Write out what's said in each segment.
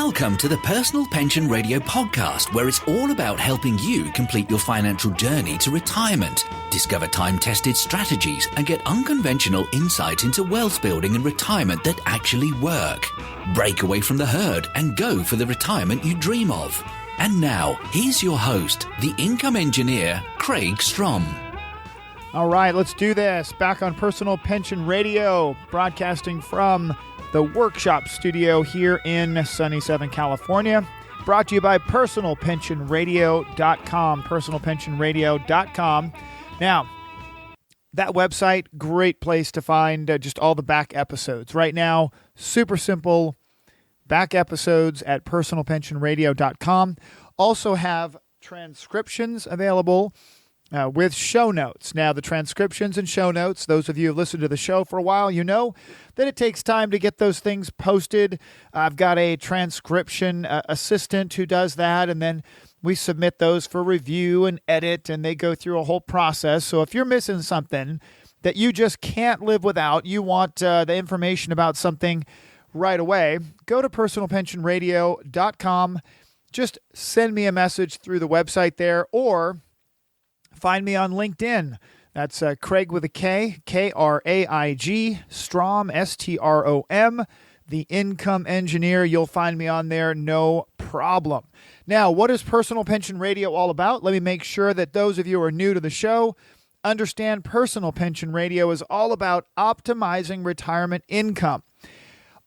Welcome to the Personal Pension Radio podcast, where it's all about helping you complete your financial journey to retirement, discover time-tested strategies, and get unconventional insights into wealth building and retirement that actually work. Break away from the herd and go for the retirement you dream of. And now, here's your host, the income engineer, Kraig Strom. All right, let's do this. Back on Personal Pension Radio, broadcasting from the workshop studio here in sunny Southern California. Brought to you by personalpensionradio.com, personalpensionradio.com. Now, that website, great place to find just all the back episodes. Right now, super simple back episodes at personalpensionradio.com. Also have transcriptions available with show notes. Now, the transcriptions and show notes, those of you who have listened to the show for a while, you know that it takes time to get those things posted. I've got a transcription assistant who does that, and then we submit those for review and edit, and they go through a whole process. So if you're missing something that you just can't live without, you want the information about something right away, go to personalpensionradio.com. Just send me a message through the website there, or find me on LinkedIn. That's Kraig with a K, K-R-A-I-G, Strom, S-T-R-O-M, the income engineer. You'll find me on there, no problem. Now, what is Personal Pension Radio all about? Let me make sure that those of you who are new to the show understand Personal Pension Radio is all about optimizing retirement income.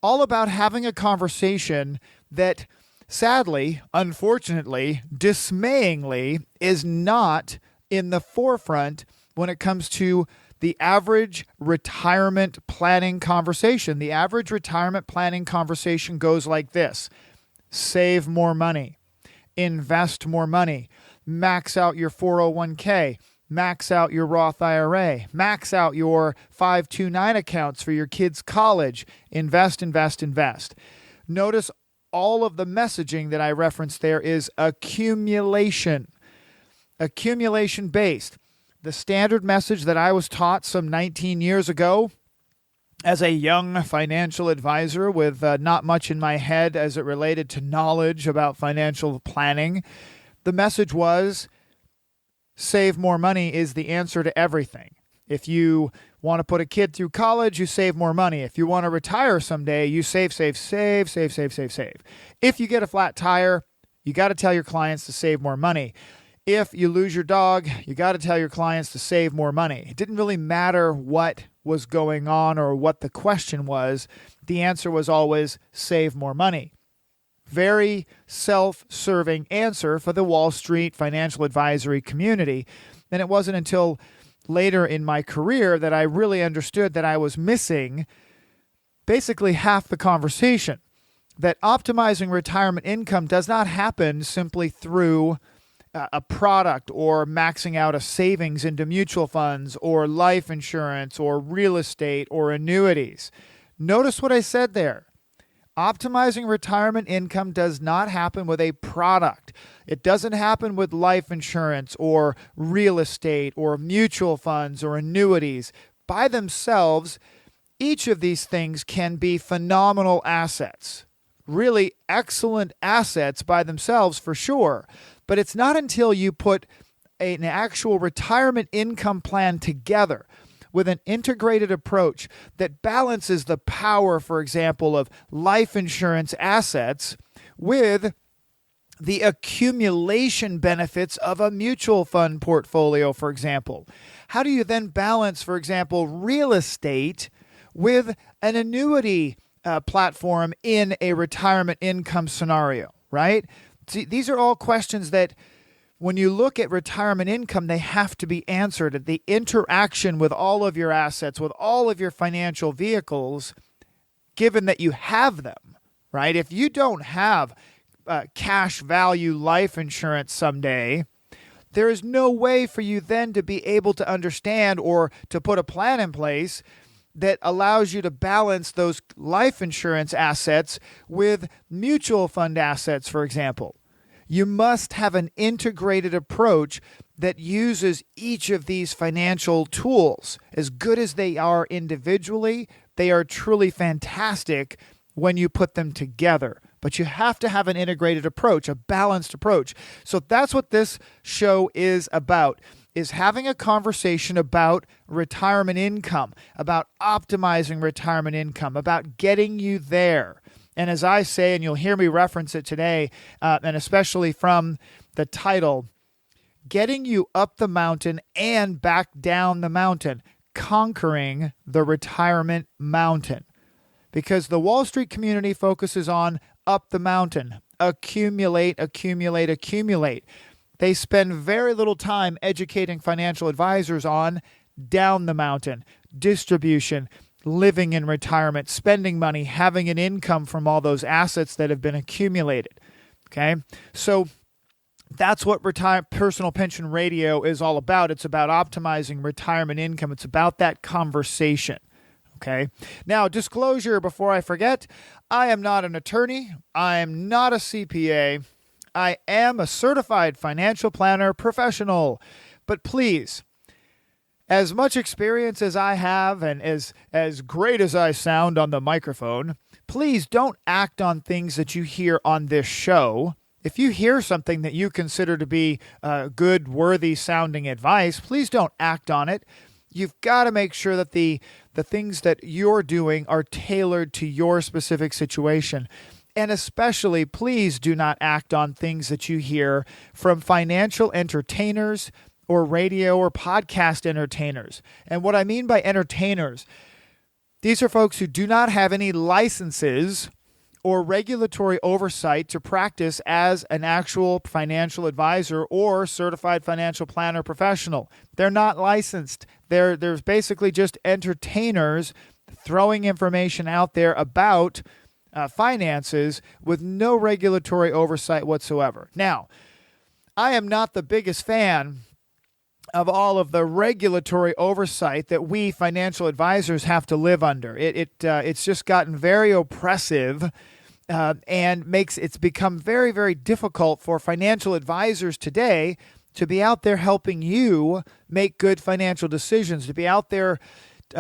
All about having a conversation that sadly, unfortunately, dismayingly, is not in the forefront when it comes to the average retirement planning conversation. The average retirement planning conversation goes like this: save more money, invest more money, max out your 401k, max out your Roth IRA, max out your 529 accounts for your kids' college, invest, invest, invest. Notice all of the messaging that I referenced there is accumulation based. The standard message that I was taught some 19 years ago as a young financial advisor with not much in my head as it related to knowledge about financial planning, the message was save more money is the answer to everything. If you want to put a kid through college, you save more money. If you want to retire someday, you save. If you get a flat tire, you got to tell your clients to save more money. If you lose your dog, you got to tell your clients to save more money. It didn't really matter what was going on or what the question was. The answer was always save more money. Very self-serving answer for the Wall Street financial advisory community. And it wasn't until later in my career that I really understood that I was missing basically half the conversation. That optimizing retirement income does not happen simply through a product or maxing out a savings into mutual funds or life insurance or real estate or annuities. Notice what I said there. Optimizing retirement income does not happen with a product. It doesn't happen with life insurance or real estate or mutual funds or annuities. By themselves, each of these things can be phenomenal assets. Really excellent assets by themselves for sure. But it's not until you put an actual retirement income plan together with an integrated approach that balances the power, for example, of life insurance assets with the accumulation benefits of a mutual fund portfolio, for example. How do you then balance, for example, real estate with an annuity platform in a retirement income scenario, right? See, these are all questions that when you look at retirement income, they have to be answered. The interaction with all of your assets, with all of your financial vehicles, given that you have them, right? If you don't have cash value life insurance someday, there is no way for you then to be able to understand or to put a plan in place that allows you to balance those life insurance assets with mutual fund assets, for example. You must have an integrated approach that uses each of these financial tools. As good as they are individually, they are truly fantastic when you put them together. but you have to have an integrated approach, a balanced approach. So that's what this show is about, is having a conversation about retirement income, about optimizing retirement income, about getting you there. And as I say, and you'll hear me reference it today, and especially from the title, getting you up the mountain and back down the mountain, conquering the retirement mountain. Because the Wall Street community focuses on up the mountain, accumulate, accumulate, accumulate. They spend very little time educating financial advisors on down the mountain, distribution, living in retirement, spending money, having an income from all those assets that have been accumulated. Okay? So that's what Personal Pension Radio is all about. It's about optimizing retirement income. It's about that conversation. Okay. Now, disclosure before I forget, I am not an attorney. I am not a CPA. I am a certified financial planner professional. But please, as much experience as I have and as great as I sound on the microphone, please don't act on things that you hear on this show. If you hear something that you consider to be good, worthy sounding advice, please don't act on it. You've got to make sure that the things that you're doing are tailored to your specific situation. And especially, please do not act on things that you hear from financial entertainers or radio or podcast entertainers. And what I mean by entertainers, these are folks who do not have any licenses or regulatory oversight to practice as an actual financial advisor or certified financial planner professional. They're not licensed. There's basically just entertainers throwing information out there about finances with no regulatory oversight whatsoever. Now, I am not the biggest fan of all of the regulatory oversight that we financial advisors have to live under. It's just gotten very oppressive and it's become very, very difficult for financial advisors today to be out there helping you make good financial decisions, to be out there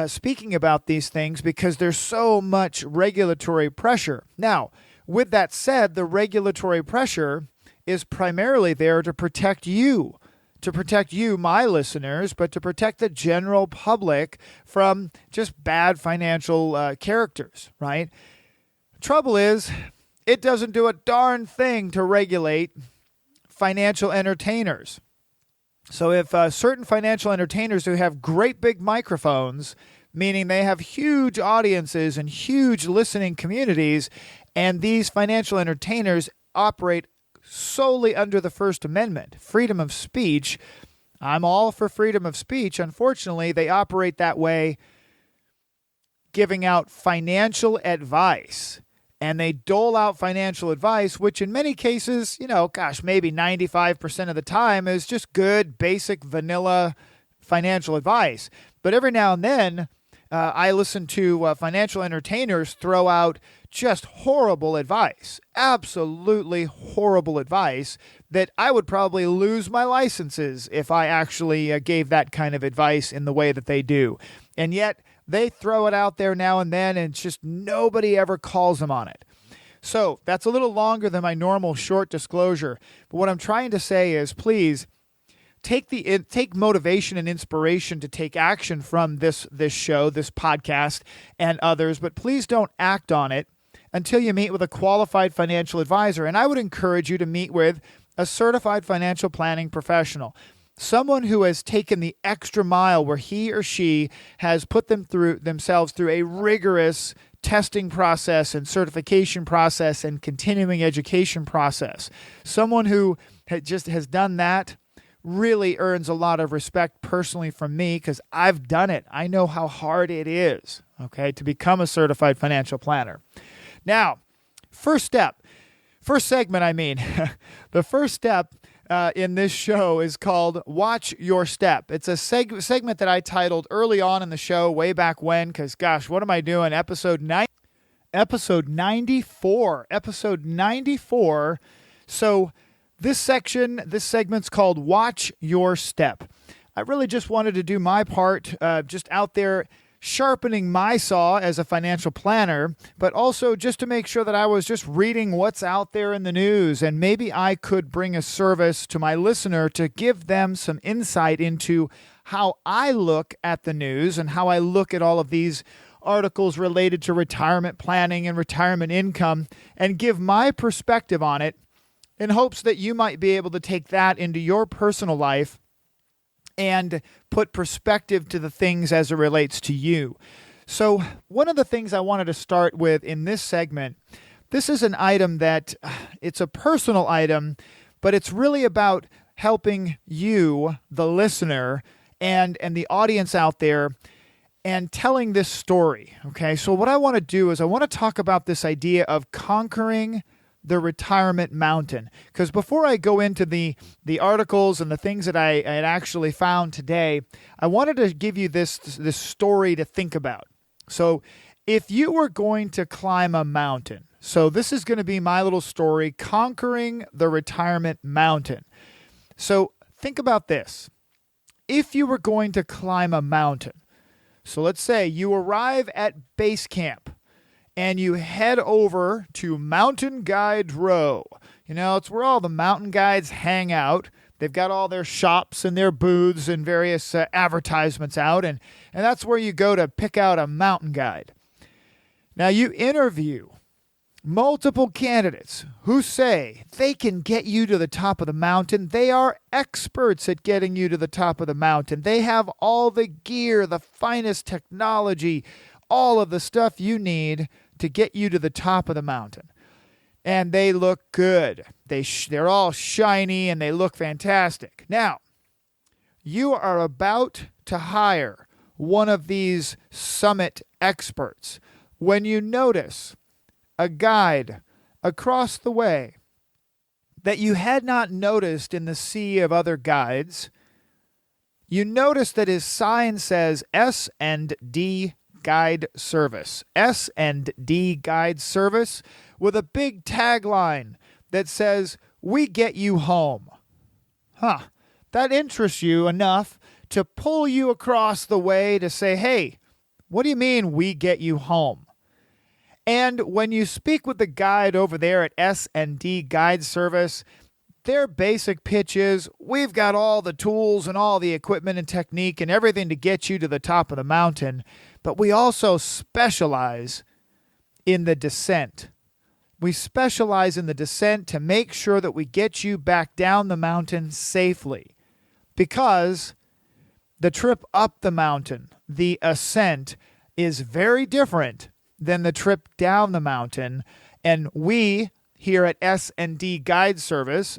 speaking about these things because there's so much regulatory pressure. Now, with that said, the regulatory pressure is primarily there to protect you, my listeners, but to protect the general public from just bad financial characters, right? Trouble is, it doesn't do a darn thing to regulate financial entertainers. So if certain financial entertainers who have great big microphones, meaning they have huge audiences and huge listening communities, and these financial entertainers operate solely under the First Amendment, freedom of speech, I'm all for freedom of speech. Unfortunately, they operate that way, giving out financial advice. And they dole out financial advice, which in many cases, maybe 95% of the time is just good, basic, vanilla financial advice. But every now and then, I listen to financial entertainers throw out just horrible advice, absolutely horrible advice that I would probably lose my licenses if I actually gave that kind of advice in the way that they do. And yet, they throw it out there now and then, and it's just nobody ever calls them on it. So that's a little longer than my normal short disclosure. But what I'm trying to say is, please take motivation and inspiration to take action from this show, this podcast, and others. But please don't act on it until you meet with a qualified financial advisor. And I would encourage you to meet with a certified financial planning professional. Someone who has taken the extra mile where he or she has put themselves through a rigorous testing process and certification process and continuing education process. Someone who just has done that really earns a lot of respect personally from me because I've done it. I know how hard it is, to become a certified financial planner. Now, first segment, the first step in this show is called Watch Your Step. It's a segment that I titled early on in the show, way back when, because gosh, what am I doing? Episode 94. So this segment's called Watch Your Step. I really just wanted to do my part, just out there sharpening my saw as a financial planner, but also just to make sure that I was just reading what's out there in the news, and maybe I could bring a service to my listener to give them some insight into how I look at the news and how I look at all of these articles related to retirement planning and retirement income, and give my perspective on it in hopes that you might be able to take that into your personal life and put perspective to the things as it relates to you. So one of the things I wanted to start with in this segment, this is an item that it's a personal item, but it's really about helping you, the listener, and the audience out there, and telling this story. Okay, so what I want to do is I want to talk about this idea of conquering the retirement mountain. Because before I go into the articles and the things that I had actually found today, I wanted to give you this story to think about. So if you were going to climb a mountain, so this is going to be my little story, conquering the retirement mountain. So think about this. If you were going to climb a mountain, so let's say you arrive at base camp, and you head over to Mountain Guide Row. You know, it's where all the mountain guides hang out. They've got all their shops and their booths and various advertisements out, and that's where you go to pick out a mountain guide. Now, you interview multiple candidates who say they can get you to the top of the mountain. They are experts at getting you to the top of the mountain. They have all the gear, the finest technology, all of the stuff you need to get you to the top of the mountain. And they look good. They're all shiny and they look fantastic. Now, you are about to hire one of these summit experts when you notice a guide across the way that you had not noticed in the sea of other guides. You notice that his sign says S&D Guide Service. S&D Guide Service, with a big tagline that says, "We get you home." That interests you enough to pull you across the way to say, hey, what do you mean we get you home? And when you speak with the guide over there at S&D Guide Service, their basic pitch is, we've got all the tools and all the equipment and technique and everything to get you to the top of the mountain, but we also specialize in the descent. We specialize in the descent to make sure that we get you back down the mountain safely, because the trip up the mountain, the ascent, is very different than the trip down the mountain. And we here at S&D Guide Service,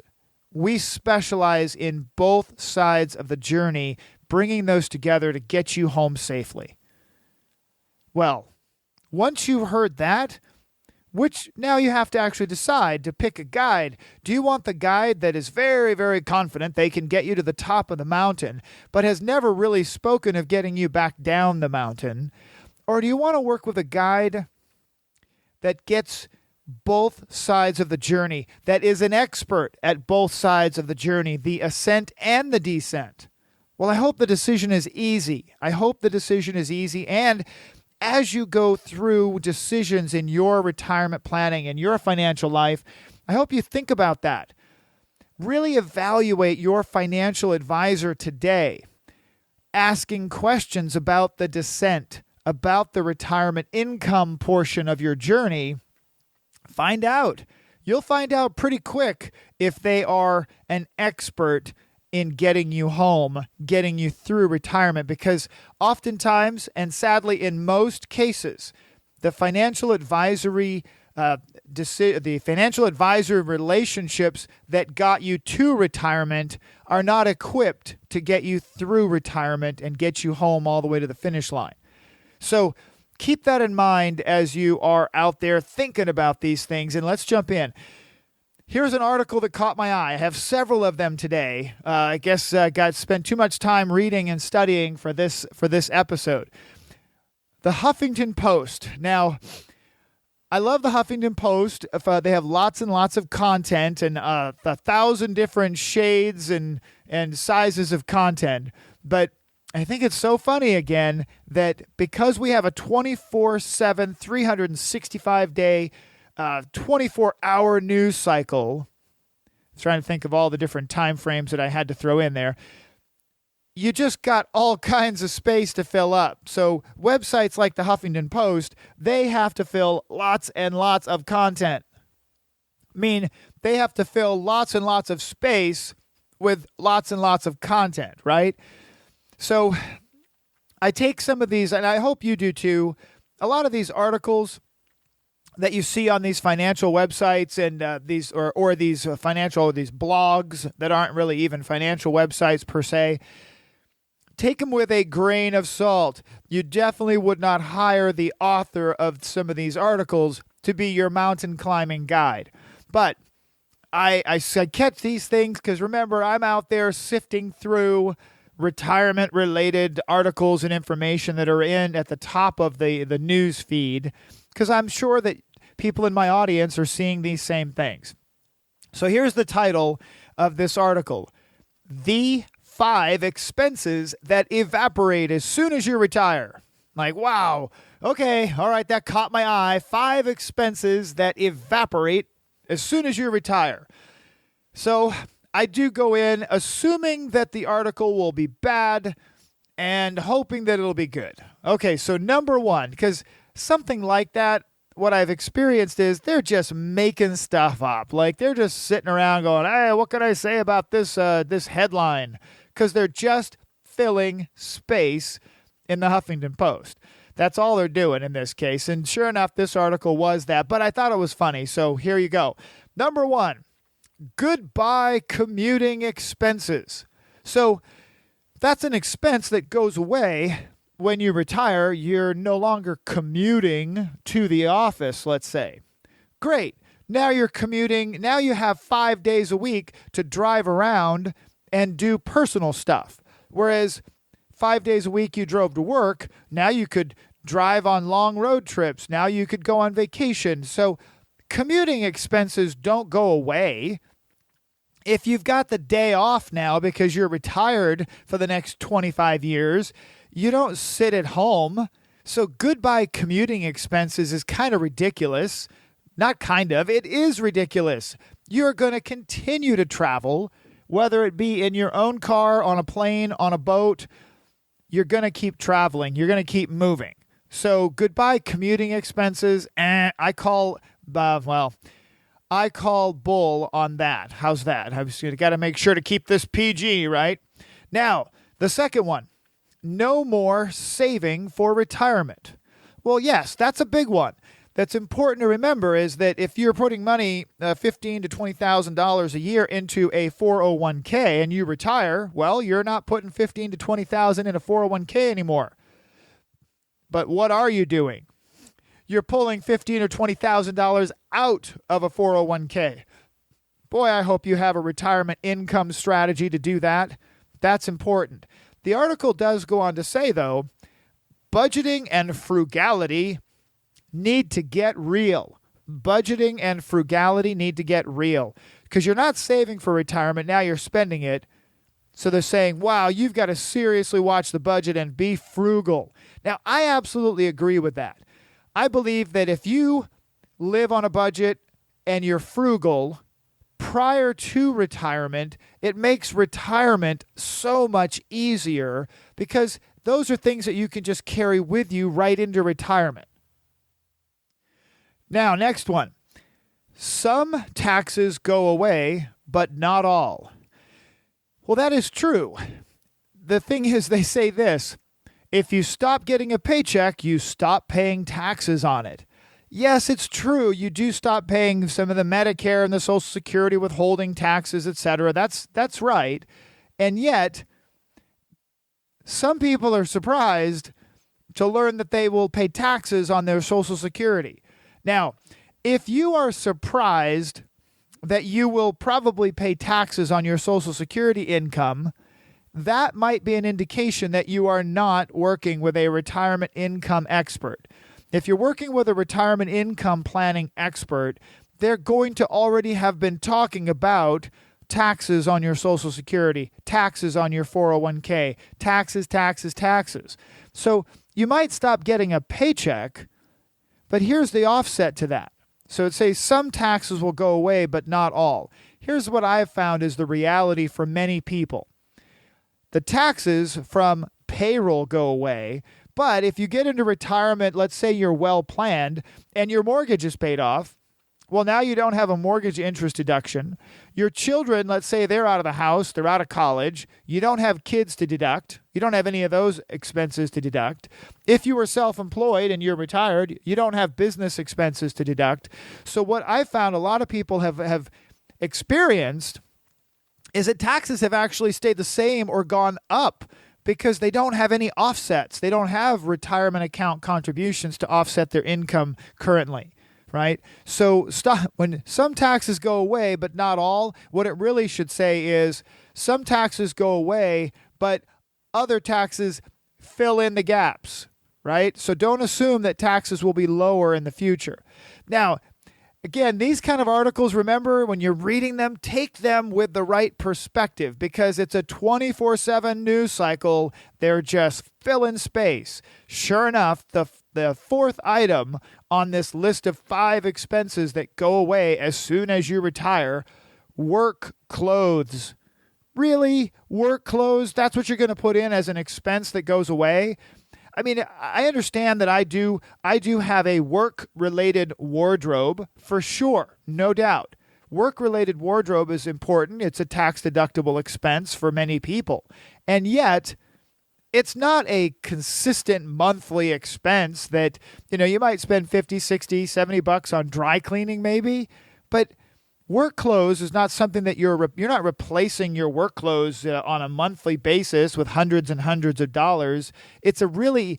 we specialize in both sides of the journey, bringing those together to get you home safely. Well, once you've heard that, which now you have to actually decide to pick a guide. Do you want the guide that is very, very confident they can get you to the top of the mountain, but has never really spoken of getting you back down the mountain? Or do you want to work with a guide that gets both sides of the journey, that is an expert at both sides of the journey, the ascent and the descent? Well, I hope the decision is easy. And as you go through decisions in your retirement planning and your financial life, I hope you think about that. Really evaluate your financial advisor today, asking questions about the descent, about the retirement income portion of your journey. Find out. You'll find out pretty quick if they are an expert in getting you home, getting you through retirement, because oftentimes, and sadly in most cases, the financial advisory relationships that got you to retirement are not equipped to get you through retirement and get you home all the way to the finish line. So keep that in mind as you are out there thinking about these things, and let's jump in. Here's an article that caught my eye. I have several of them today. I guess got spent too much time reading and studying for this episode. The Huffington Post. Now, I love the Huffington Post. They have lots and lots of content and 1,000 different shades and sizes of content. But I think it's so funny again that because we have a 24/7, 365-day, 24-hour news cycle, I'm trying to think of all the different time frames that I had to throw in there, you just got all kinds of space to fill up. So websites like the Huffington Post, they have to fill lots and lots of content. I mean, they have to fill lots and lots of space with lots and lots of content, right? So I take some of these, and I hope you do too, a lot of these articles that you see on these financial websites and these blogs that aren't really even financial websites per se, take them with a grain of salt. You definitely would not hire the author of some of these articles to be your mountain climbing guide. But I catch these things because, remember, I'm out there sifting through retirement-related articles and information that are in at the top of the news feed, because I'm sure that people in my audience are seeing these same things. So here's the title of this article: The 5 Expenses That Evaporate as Soon as You Retire. Like, wow, okay, all right, that caught my eye. 5 expenses that evaporate as soon as you retire. So I do go in assuming that the article will be bad and hoping that it'll be good. Okay, so number 1, because something like that, what I've experienced is they're just making stuff up. Like, they're just sitting around going, hey, what can I say about this headline? Because they're just filling space in the Huffington Post. That's all they're doing in this case. And sure enough, this article was that, but I thought it was funny. So here you go. Number 1, goodbye commuting expenses. So that's an expense that goes away when you retire. You're no longer commuting to the office, let's say. Great. Now you're commuting. Now you have 5 days a week to drive around and do personal stuff. Whereas 5 days a week you drove to work, now you could drive on long road trips. Now you could go on vacation. So commuting expenses don't go away. If you've got the day off now because you're retired for the next 25 years, you don't sit at home. So goodbye commuting expenses is kind of ridiculous. Not kind of, it is ridiculous. You're going to continue to travel, whether it be in your own car, on a plane, on a boat. You're going to keep traveling. You're going to keep moving. So goodbye commuting expenses. I call bull on that. How's that? I've just got to make sure to keep this PG, right? Now, the second one, no more saving for retirement. Well, yes, that's a big one. That's important to remember is that if you're putting money, $15,000 to $20,000 a year into a 401k and you retire, well, you're not putting $15,000 to $20,000 in a 401k anymore. But what are you doing? You're pulling $15,000 or $20,000 out of a 401k. Boy, I hope you have a retirement income strategy to do that. That's important. The article does go on to say, though, budgeting and frugality need to get real. Budgeting and frugality need to get real because you're not saving for retirement. Now you're spending it. So they're saying, wow, you've got to seriously watch the budget and be frugal. Now, I absolutely agree with that. I believe that if you live on a budget and you're frugal prior to retirement, it makes retirement so much easier because those are things that you can just carry with you right into retirement. Now, next one. Some taxes go away, but not all. Well, that is true. The thing is, they say this. If you stop getting a paycheck, you stop paying taxes on it. Yes, it's true. You do stop paying some of the Medicare and the Social Security withholding taxes, etc. That's right. And yet, some people are surprised to learn that they will pay taxes on their Social Security. Now, if you are surprised that you will probably pay taxes on your Social Security income, that might be an indication that you are not working with a retirement income expert. If you're working with a retirement income planning expert, they're going to already have been talking about taxes on your Social Security, taxes on your 401k, taxes, taxes, taxes. So you might stop getting a paycheck, but here's the offset to that. So it says some taxes will go away, but not all. Here's what I've found is the reality for many people. The taxes from payroll go away, but if you get into retirement, let's say you're well planned and your mortgage is paid off, well, now you don't have a mortgage interest deduction. Your children, let's say they're out of the house, they're out of college. You don't have kids to deduct. You don't have any of those expenses to deduct. If you were self-employed and you're retired, you don't have business expenses to deduct. So what I found a lot of people have experienced is that taxes have actually stayed the same or gone up because they don't have any offsets. They don't have retirement account contributions to offset their income currently. Right? So when some taxes go away, but not all, what it really should say is some taxes go away, but other taxes fill in the gaps, right? So don't assume that taxes will be lower in the future. Now, again, these kind of articles, remember, when you're reading them, take them with the right perspective because it's a 24/7 news cycle. They're just filling space. Sure enough, the fourth item on this list of 5 expenses that go away as soon as you retire, work clothes. Really? Work clothes? That's what you're going to put in as an expense that goes away? I mean, I understand that I do have a work-related wardrobe for sure, no doubt. Work-related wardrobe is important. It's a tax-deductible expense for many people. And yet, it's not a consistent monthly expense that, you might spend $50, $60, $70 on dry cleaning maybe, but work clothes is not something that you're not replacing your work clothes on a monthly basis with hundreds and hundreds of dollars. It's a really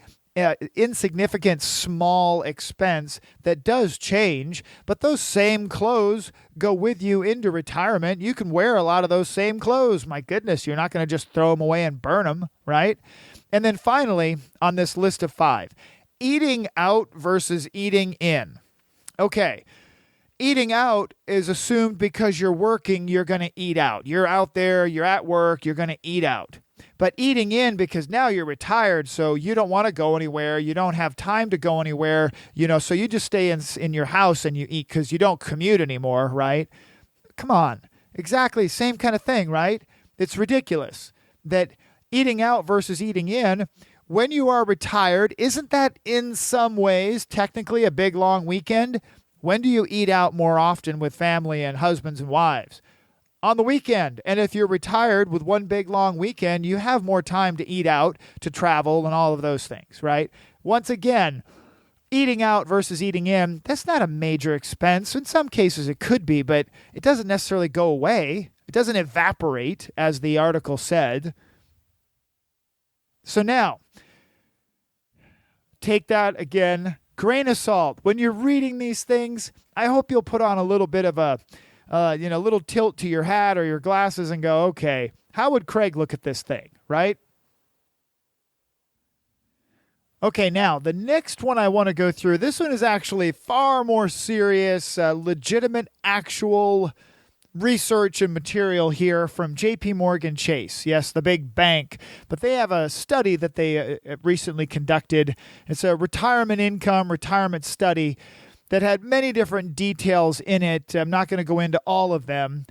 insignificant small expense that does change, but those same clothes go with you into retirement. You can wear a lot of those same clothes. My goodness, you're not going to just throw them away and burn them, right? And then finally, on this list of 5, eating out versus eating in. Okay, eating out is assumed because you're working, you're going to eat out. You're out there, you're at work, you're going to eat out. But eating in because now you're retired, so you don't want to go anywhere. You don't have time to go anywhere, so you just stay in your house and you eat because you don't commute anymore, right? Come on. Exactly. Same kind of thing, right? It's ridiculous that eating out versus eating in, when you are retired, isn't that in some ways technically a big long weekend? When do you eat out more often with family and husbands and wives? On the weekend. And if you're retired with one big long weekend, you have more time to eat out, to travel, and all of those things, right? Once again, eating out versus eating in, that's not a major expense. In some cases it could be, but it doesn't necessarily go away. It doesn't evaporate, as the article said. So now, take that again, grain of salt. When you're reading these things, I hope you'll put on a little bit of a little tilt to your hat or your glasses and go, okay, how would Kraig look at this thing, right? Okay, now, the next one I want to go through, this one is actually far more serious, legitimate, actual research and material here from JP Morgan Chase. Yes, the big bank. But they have a study that they recently conducted. It's a retirement study that had many different details in it. I'm not going to go into all of them.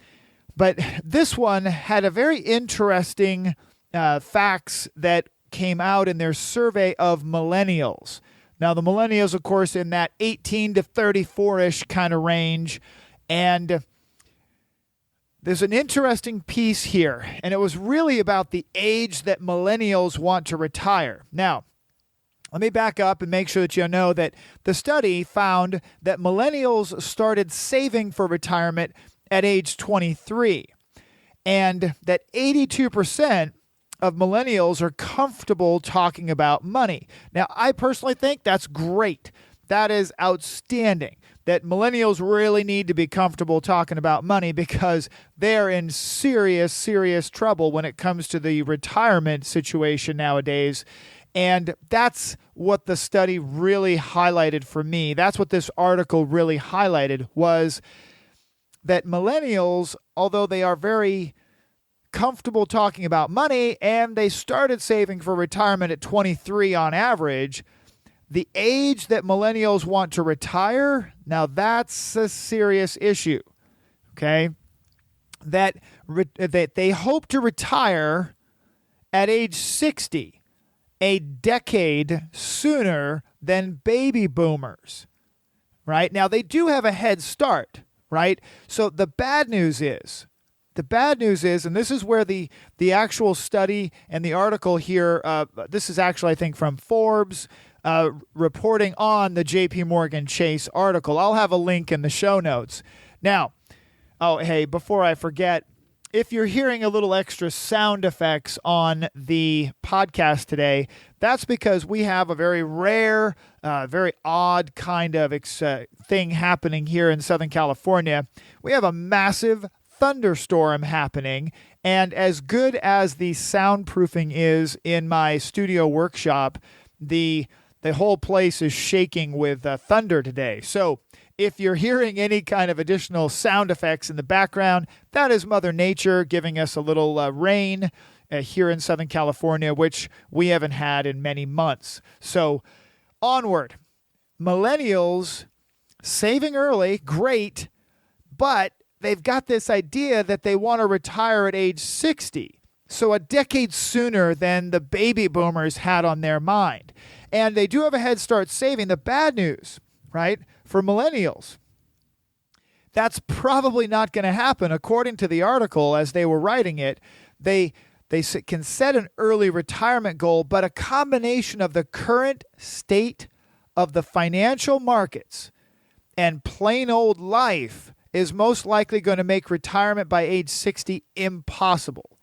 But this one had a very interesting facts that came out in their survey of millennials. Now, the millennials, of course, in that 18 to 34-ish kind of range. And there's an interesting piece here, and it was really about the age that millennials want to retire. Now, let me back up and make sure that you know that the study found that millennials started saving for retirement at age 23, and that 82% of millennials are comfortable talking about money. Now, I personally think that's great. That is outstanding. That millennials really need to be comfortable talking about money because they're in serious, serious trouble when it comes to the retirement situation nowadays. And that's what the study really highlighted for me. That's what this article really highlighted was that millennials, although they are very comfortable talking about money and they started saving for retirement at 23 on average, the age that millennials want to retire, now that's a serious issue, okay? That they hope to retire at age 60, a decade sooner than baby boomers, right? Now, they do have a head start, right? So the bad news is, and this is where the actual study and the article here, this is actually, I think, from Forbes, reporting on the JP Morgan Chase article. I'll have a link in the show notes. Now, hey, before I forget, if you're hearing a little extra sound effects on the podcast today, that's because we have a very rare, very odd kind of thing happening here in Southern California. We have a massive thunderstorm happening, and as good as the soundproofing is in my studio workshop, the whole place is shaking with thunder today. So if you're hearing any kind of additional sound effects in the background, that is Mother Nature giving us a little rain here in Southern California, which we haven't had in many months. So onward. Millennials saving early, great, but they've got this idea that they want to retire at age 60. So a decade sooner than the baby boomers had on their mind. And they do have a head start saving. The bad news, right, for millennials, that's probably not going to happen. According to the article, as they were writing it, they can set an early retirement goal, but a combination of the current state of the financial markets and plain old life is most likely going to make retirement by age 60 impossible.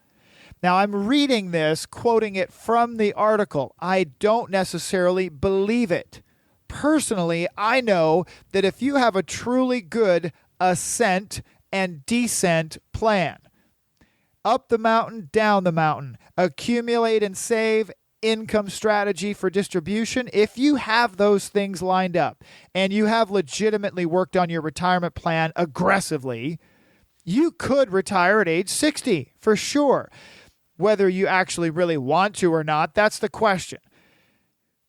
Now, I'm reading this, quoting it from the article. I don't necessarily believe it. Personally, I know that if you have a truly good ascent and descent plan, up the mountain, down the mountain, accumulate and save, income strategy for distribution, if you have those things lined up and you have legitimately worked on your retirement plan aggressively, you could retire at age 60 for sure. Whether you actually really want to or not, that's the question.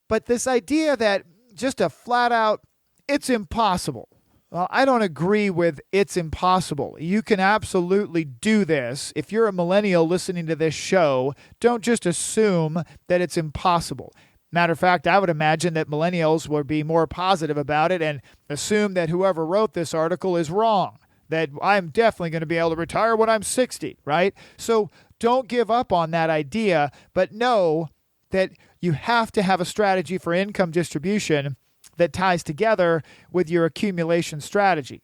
But this idea that just a flat out, it's impossible. Well, I don't agree with it's impossible. You can absolutely do this. If you're a millennial listening to this show, don't just assume that it's impossible. Matter of fact, I would imagine that millennials would be more positive about it and assume that whoever wrote this article is wrong, that I'm definitely going to be able to retire when I'm 60, right? So don't give up on that idea, but know that you have to have a strategy for income distribution that ties together with your accumulation strategy.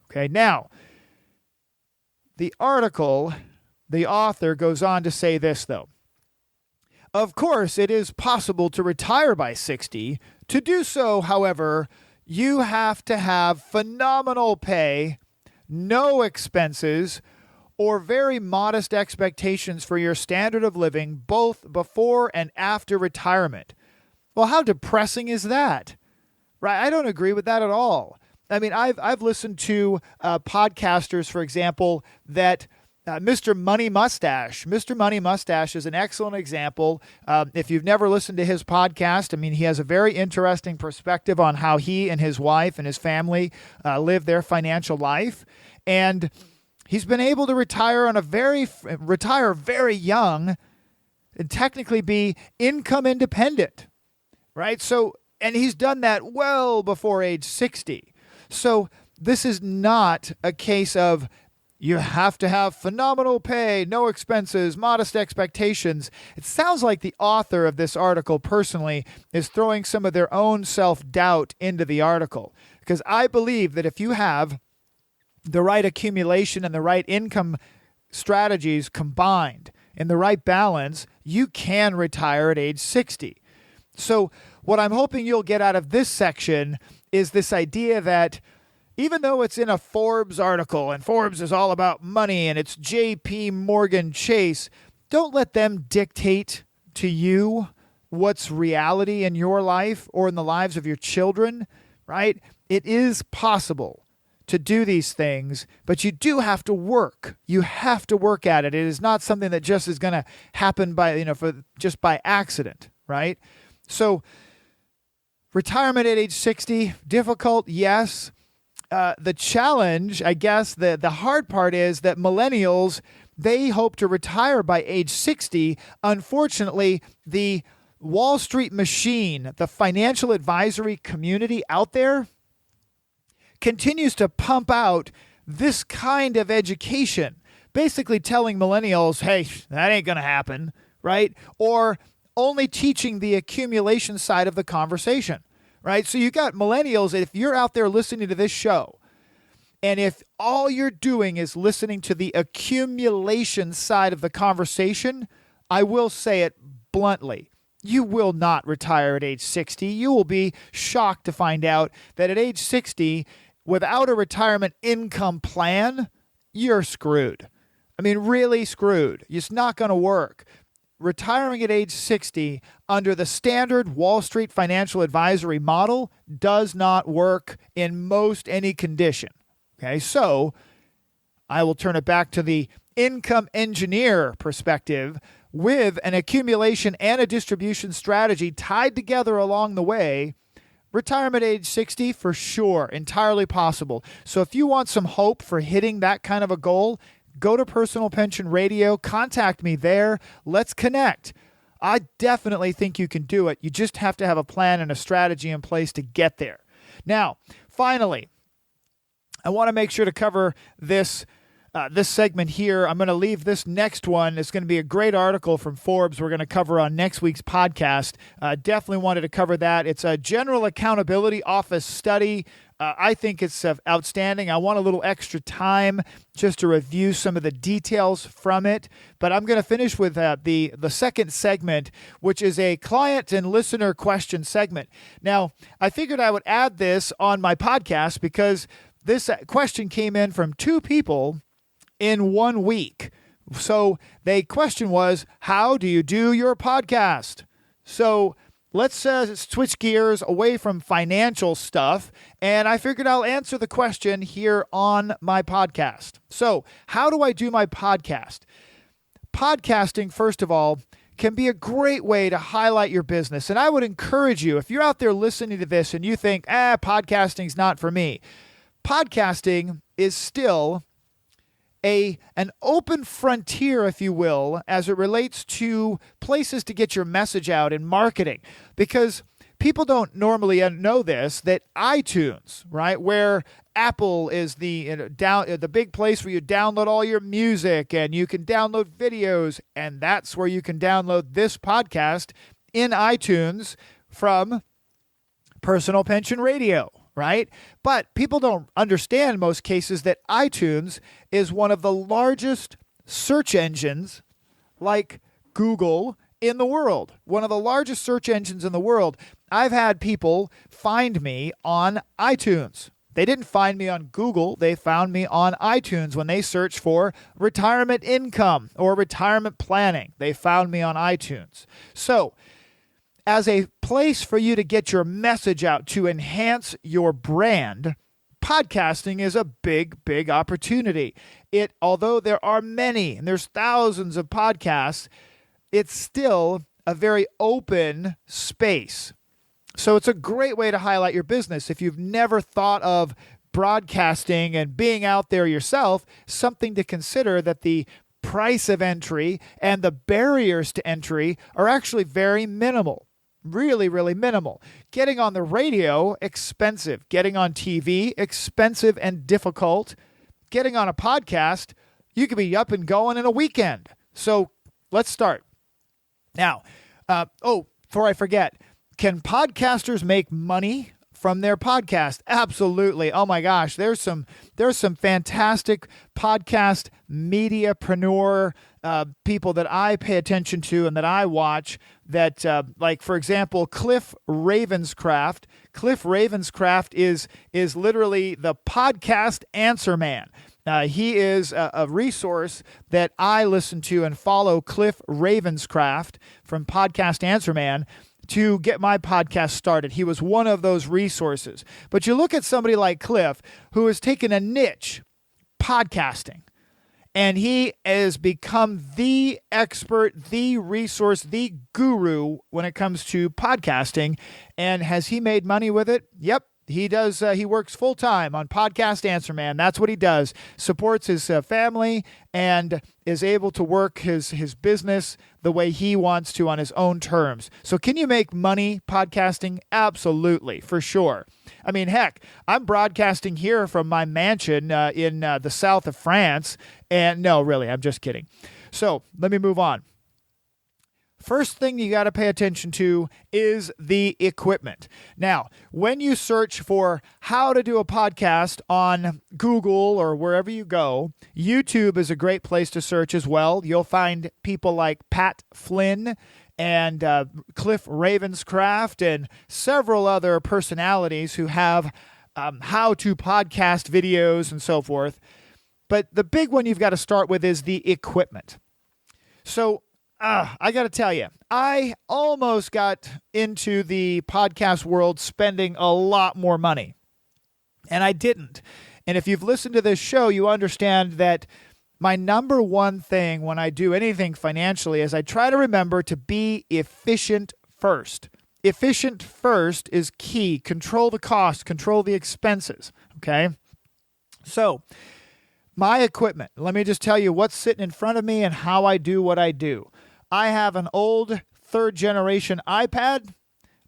Okay, now, the article, the author goes on to say this, though. Of course, it is possible to retire by 60. To do so, however, you have to have phenomenal pay, no expenses, or very modest expectations for your standard of living, both before and after retirement. Well, how depressing is that? Right? I don't agree with that at all. I mean, I've listened to podcasters, for example, that Mr. Money Mustache is an excellent example. If you've never listened to his podcast, I mean, he has a very interesting perspective on how he and his wife and his family live their financial life. And he's been able to retire very young and technically be income independent, right? So, and he's done that well before age 60. So this is not a case of you have to have phenomenal pay, no expenses, modest expectations. It sounds like the author of this article personally is throwing some of their own self-doubt into the article. Because I believe that if you have the right accumulation and the right income strategies combined in the right balance, you can retire at age 60. So what I'm hoping you'll get out of this section is this idea that even though it's in a Forbes article, and Forbes is all about money, and it's JP Morgan Chase, don't let them dictate to you what's reality in your life or in the lives of your children, right? It is possible to do these things, but you do have to work. You have to work at it. It is not something that just is going to happen just by accident, right? So retirement at age 60, difficult, yes. The challenge, I guess, the hard part is that millennials, they hope to retire by age 60. Unfortunately, the Wall Street machine, the financial advisory community out there, continues to pump out this kind of education, basically telling millennials, hey, that ain't going to happen, right? Or only teaching the accumulation side of the conversation, right? So you got millennials, if you're out there listening to this show, and if all you're doing is listening to the accumulation side of the conversation, I will say it bluntly, you will not retire at age 60. You will be shocked to find out that at age 60, without a retirement income plan, you're screwed. I mean, really screwed. It's not going to work. Retiring at age 60 under the standard Wall Street financial advisory model does not work in most any condition. Okay, so I will turn it back to the income engineer perspective. With an accumulation and a distribution strategy tied together along the way, retirement age 60 for sure, entirely possible. So if you want some hope for hitting that kind of a goal, go to Personal Pension Radio, contact me there, let's connect. I definitely think you can do it. You just have to have a plan and a strategy in place to get there. Now, finally, I want to make sure to cover this segment here. I'm going to leave this next one. It's going to be a great article from Forbes we're going to cover on next week's podcast. Definitely wanted to cover that. It's a General Accountability Office study. I think it's outstanding. I want a little extra time just to review some of the details from it. But I'm going to finish with the second segment, which is a client and listener question segment. Now, I figured I would add this on my podcast because this question came in from two people in 1 week. So the question was, how do you do your podcast? So let's switch gears away from financial stuff, and I figured I'll answer the question here on my podcast. So how do I do my podcast? Podcasting, first of all, can be a great way to highlight your business. And I would encourage you, if you're out there listening to this and you think, podcasting's not for me, podcasting is still an open frontier, if you will, as it relates to places to get your message out in marketing. Because people don't normally know this, that iTunes, right, where Apple is the big place where you download all your music and you can download videos, and that's where you can download this podcast in iTunes from Personal Pension Radio. Right? But people don't understand in most cases that iTunes is one of the largest search engines like Google in the world. One of the largest search engines in the world. I've had people find me on iTunes. They didn't find me on Google. They found me on iTunes when they searched for retirement income or retirement planning. They found me on iTunes. So, as a place for you to get your message out to enhance your brand, podcasting is a big, big opportunity. Although there are many, and there's thousands of podcasts, it's still a very open space. So it's a great way to highlight your business. If you've never thought of broadcasting and being out there yourself, something to consider that the price of entry and the barriers to entry are actually very minimal. Really, really minimal. Getting on the radio, expensive. Getting on TV, expensive and difficult. Getting on a podcast, you could be up and going in a weekend. So let's start. Now, before I forget, can podcasters make money from their podcast? Absolutely. Oh my gosh, there's some fantastic podcast mediapreneur people that I pay attention to and that I watch that, like, for example, Cliff Ravenscraft. Cliff Ravenscraft is literally the podcast answer man. He is a resource that I listen to and follow, Cliff Ravenscraft from Podcast Answer Man. to get my podcast started. He was one of those resources. But you look at somebody like Cliff, who has taken a niche, podcasting, and he has become the expert, the resource, the guru when it comes to podcasting. And has he made money with it? Yep. He does. He works full time on Podcast Answer Man. That's what he does. Supports his family and is able to work his business the way he wants to on his own terms. So can you make money podcasting? Absolutely, for sure. I mean, heck, I'm broadcasting here from my mansion in the south of France. And no, really, I'm just kidding. So let me move on. First thing you got to pay attention to is the equipment. Now, when you search for how to do a podcast on Google or wherever you go, YouTube is a great place to search as well. You'll find people like Pat Flynn and Cliff Ravenscraft and several other personalities who have how-to podcast videos and so forth. But the big one you've got to start with is the equipment. So, I got to tell you, I almost got into the podcast world spending a lot more money, and I didn't. And if you've listened to this show, you understand that my number one thing when I do anything financially is I try to remember to be efficient first. Efficient first is key. Control the cost, control the expenses, okay? So, my equipment, let me just tell you what's sitting in front of me and how I do what I do. I have an old third-generation iPad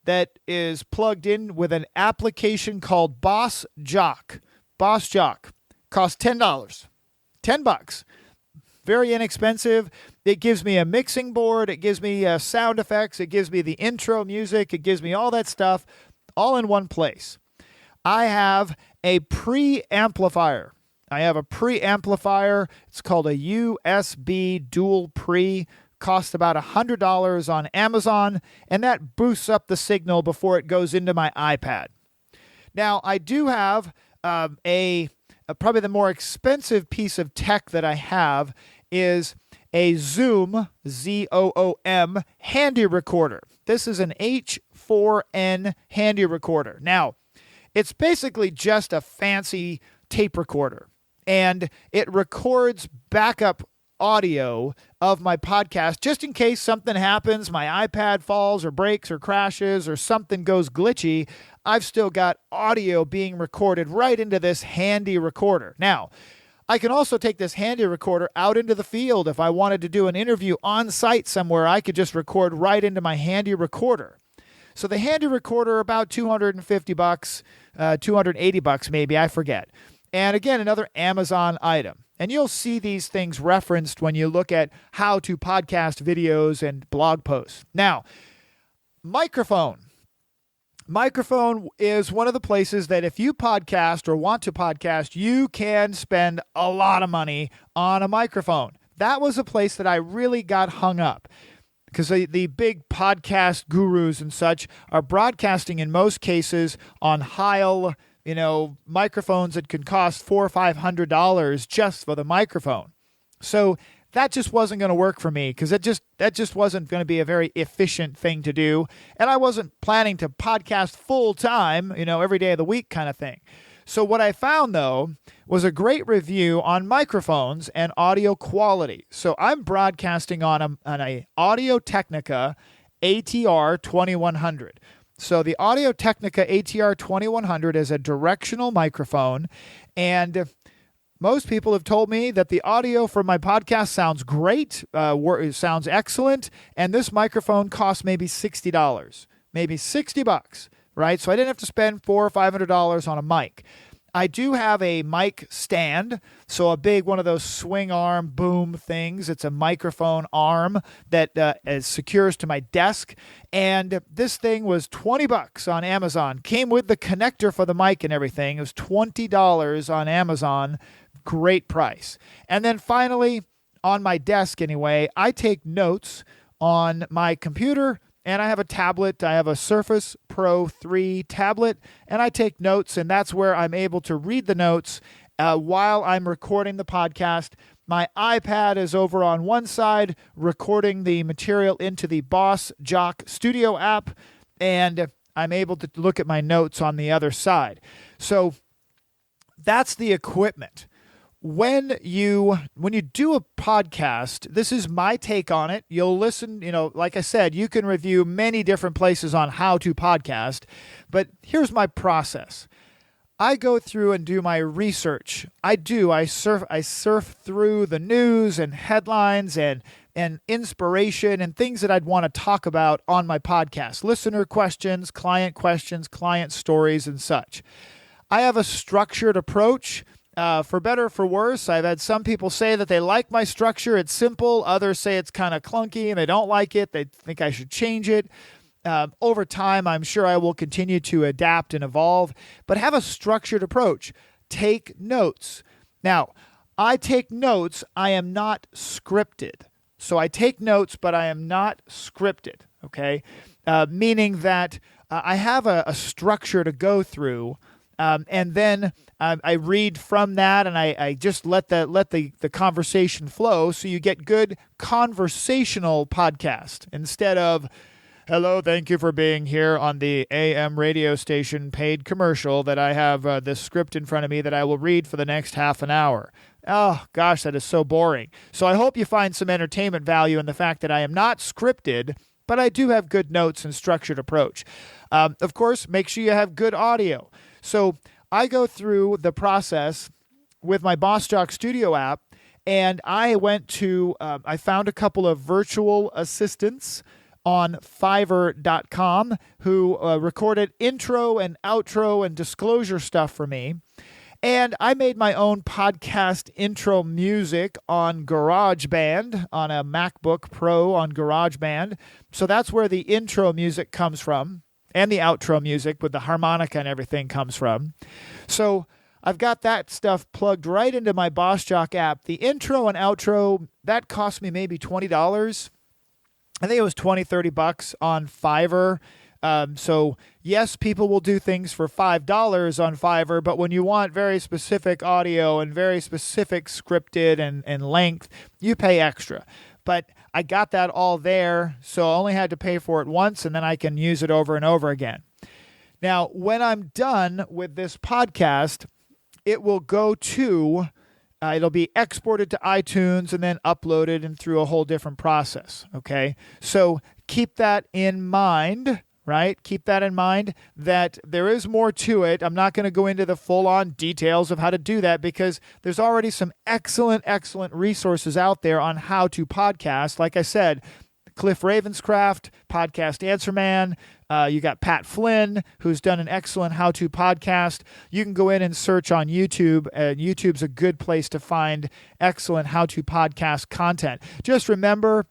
that is plugged in with an application called Boss Jock. Boss Jock costs $10. $10. Very inexpensive. It gives me a mixing board. It gives me sound effects. It gives me the intro music. It gives me all that stuff all in one place. I have a preamplifier. It's called a USB dual pre. Costs about $100 on Amazon, and that boosts up the signal before it goes into my iPad. Now, I do have probably the more expensive piece of tech that I have is a Zoom, Z-O-O-M, handy recorder. This is an H4n handy recorder. Now, it's basically just a fancy tape recorder, and it records backup audio of my podcast just in case something happens, my iPad falls or breaks or crashes or something goes glitchy. I've still got audio being recorded right into this handy recorder. Now, I can also take this handy recorder out into the field. If I wanted to do an interview on site somewhere, I could just record right into my handy recorder. So the handy recorder, about $250, $280 maybe, I forget. And again, another Amazon item. And you'll see these things referenced when you look at how to podcast videos and blog posts. Now, microphone. Microphone is one of the places that if you podcast or want to podcast, you can spend a lot of money on a microphone. That was a place that I really got hung up because the big podcast gurus and such are broadcasting in most cases on Heil, microphones that can cost $400 or $500 just for the microphone. So that just wasn't going to work for me because that just wasn't going to be a very efficient thing to do. And I wasn't planning to podcast full time, every day of the week kind of thing. So what I found, though, was a great review on microphones and audio quality. So I'm broadcasting on a Audio-Technica ATR 2100. So the Audio-Technica ATR 2100 is a directional microphone, and most people have told me that the audio from my podcast sounds great, sounds excellent, and this microphone costs maybe $60, maybe $60, right? So I didn't have to spend $400 or $500 on a mic. I do have a mic stand, so a big one of those swing arm boom things. It's a microphone arm that secures to my desk, and this thing was $20 on Amazon. Came with the connector for the mic and everything. It was $20 on Amazon. Great price. And then finally, on my desk anyway, I take notes on my computer, and I have a tablet. I have a Surface Pro 3 tablet, and I take notes, and that's where I'm able to read the notes while I'm recording the podcast. My iPad is over on one side, recording the material into the Boss Jock Studio app, and I'm able to look at my notes on the other side. So that's the equipment. When you do a podcast, this is my take on it. You'll listen, like I said, you can review many different places on how to podcast, but here's my process. I go through and do my research. I surf through the news and headlines and inspiration and things that I'd want to talk about on my podcast. Listener questions, client stories, and such. I have a structured approach. For better or for worse, I've had some people say that they like my structure. It's simple. Others say it's kind of clunky and they don't like it. They think I should change it. Over time, I'm sure I will continue to adapt and evolve, but have a structured approach. Take notes. Now, I take notes. I am not scripted. So I take notes, but I am not scripted, okay? Meaning that I have a structure to go through, and then I read from that, and I just let the conversation flow, so you get good conversational podcast instead of, hello, thank you for being here on the AM radio station paid commercial that I have this script in front of me that I will read for the next half an hour. Oh, gosh, that is so boring. So I hope you find some entertainment value in the fact that I am not scripted, but I do have good notes and structured approach. Of course, make sure you have good audio. So I go through the process with my Boss Jock Studio app, and I found a couple of virtual assistants on Fiverr.com who recorded intro and outro and disclosure stuff for me. And I made my own podcast intro music on GarageBand, on a MacBook Pro on GarageBand. So that's where the intro music comes from, and the outro music with the harmonica and everything comes from. So I've got that stuff plugged right into my Boss Jock app. The intro and outro, that cost me maybe $20. I think it was $20-$30 on Fiverr. So yes, people will do things for $5 on Fiverr, but when you want very specific audio and very specific scripted and length, you pay extra. But I got that all there, so I only had to pay for it once, and then I can use it over and over again. Now, when I'm done with this podcast, it will go to, it'll be exported to iTunes and then uploaded and through a whole different process, okay? So keep that in mind, right? Keep that in mind that there is more to it. I'm not going to go into the full-on details of how to do that because there's already some excellent resources out there on how to podcast. Like I said, Cliff Ravenscraft, Podcast Answer Man. You got Pat Flynn, who's done an excellent how-to podcast. You can go in and search on YouTube. YouTube's a good place to find excellent how-to podcast content. Just remember,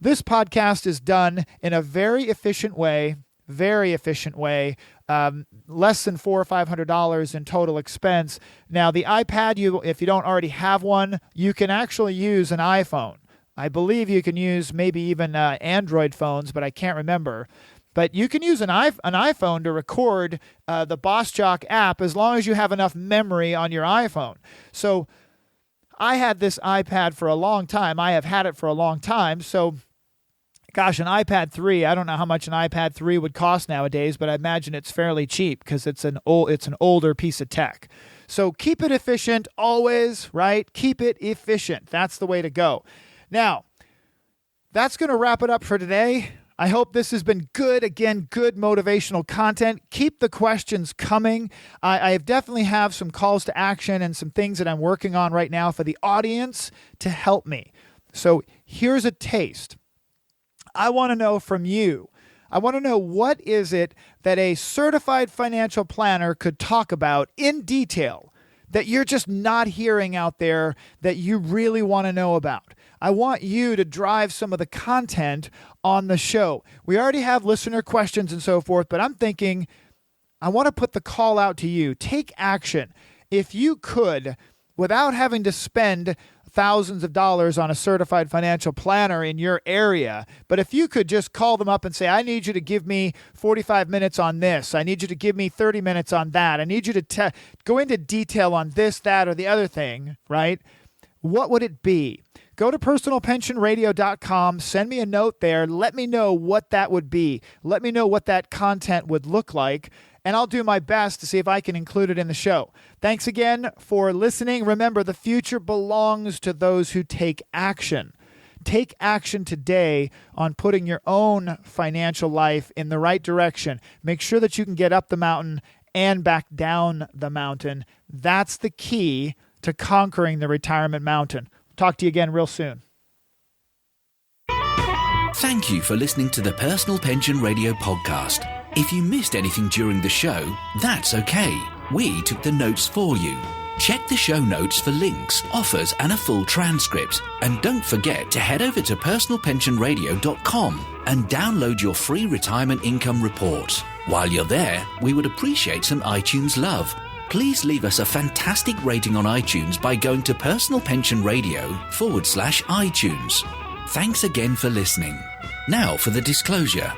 this podcast is done in a very efficient way, less than $400 or $500 in total expense. Now, the iPad, if you don't already have one, you can actually use an iPhone. I believe you can use maybe even Android phones, but I can't remember. But you can use an iPhone to record the Boss Jock app as long as you have enough memory on your iPhone. So I had this iPad for a long time. I have had it for a long time. So gosh, an iPad 3, I don't know how much an iPad 3 would cost nowadays, but I imagine it's fairly cheap because it's an older piece of tech. So keep it efficient always, right? Keep it efficient. That's the way to go. Now, that's going to wrap it up for today. I hope this has been good. Again, good motivational content. Keep the questions coming. I definitely have some calls to action and some things that I'm working on right now for the audience to help me. So here's a taste. I want to know from you. I want to know, what is it that a certified financial planner could talk about in detail that you're just not hearing out there that you really want to know about? I want you to drive some of the content on the show. We already have listener questions and so forth, but I'm thinking I want to put the call out to you. Take action. If you could, without having to spend thousands of dollars on a certified financial planner in your area, but if you could just call them up and say, I need you to give me 45 minutes on this. I need you to give me 30 minutes on that. I need you to go into detail on this, that, or the other thing, right? what would it be? Go to personalpensionradio.com, send me a note there, let me know what that would be. Let me know what that content would look like, and I'll do my best to see if I can include it in the show. Thanks again for listening. Remember, the future belongs to those who take action. Take action today on putting your own financial life in the right direction. Make sure that you can get up the mountain and back down the mountain. That's the key to conquering the retirement mountain. Talk to you again real soon. Thank you for listening to the Personal Pension Radio podcast. If you missed anything during the show, that's okay. We took the notes for you. Check the show notes for links, offers, and a full transcript. And don't forget to head over to personalpensionradio.com and download your free retirement income report. While you're there, we would appreciate some iTunes love. Please leave us a fantastic rating on iTunes by going to personalpensionradio.com/iTunes. Thanks again for listening. Now for the disclosure.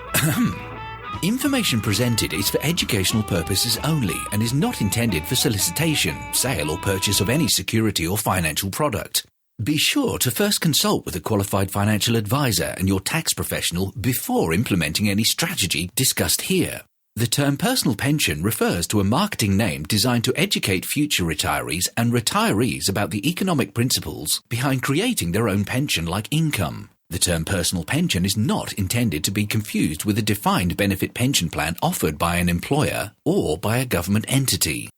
Information presented is for educational purposes only and is not intended for solicitation, sale or purchase of any security or financial product. Be sure to first consult with a qualified financial advisor and your tax professional before implementing any strategy discussed here. The term personal pension refers to a marketing name designed to educate future retirees and retirees about the economic principles behind creating their own pension-like income. The term personal pension is not intended to be confused with a defined benefit pension plan offered by an employer or by a government entity.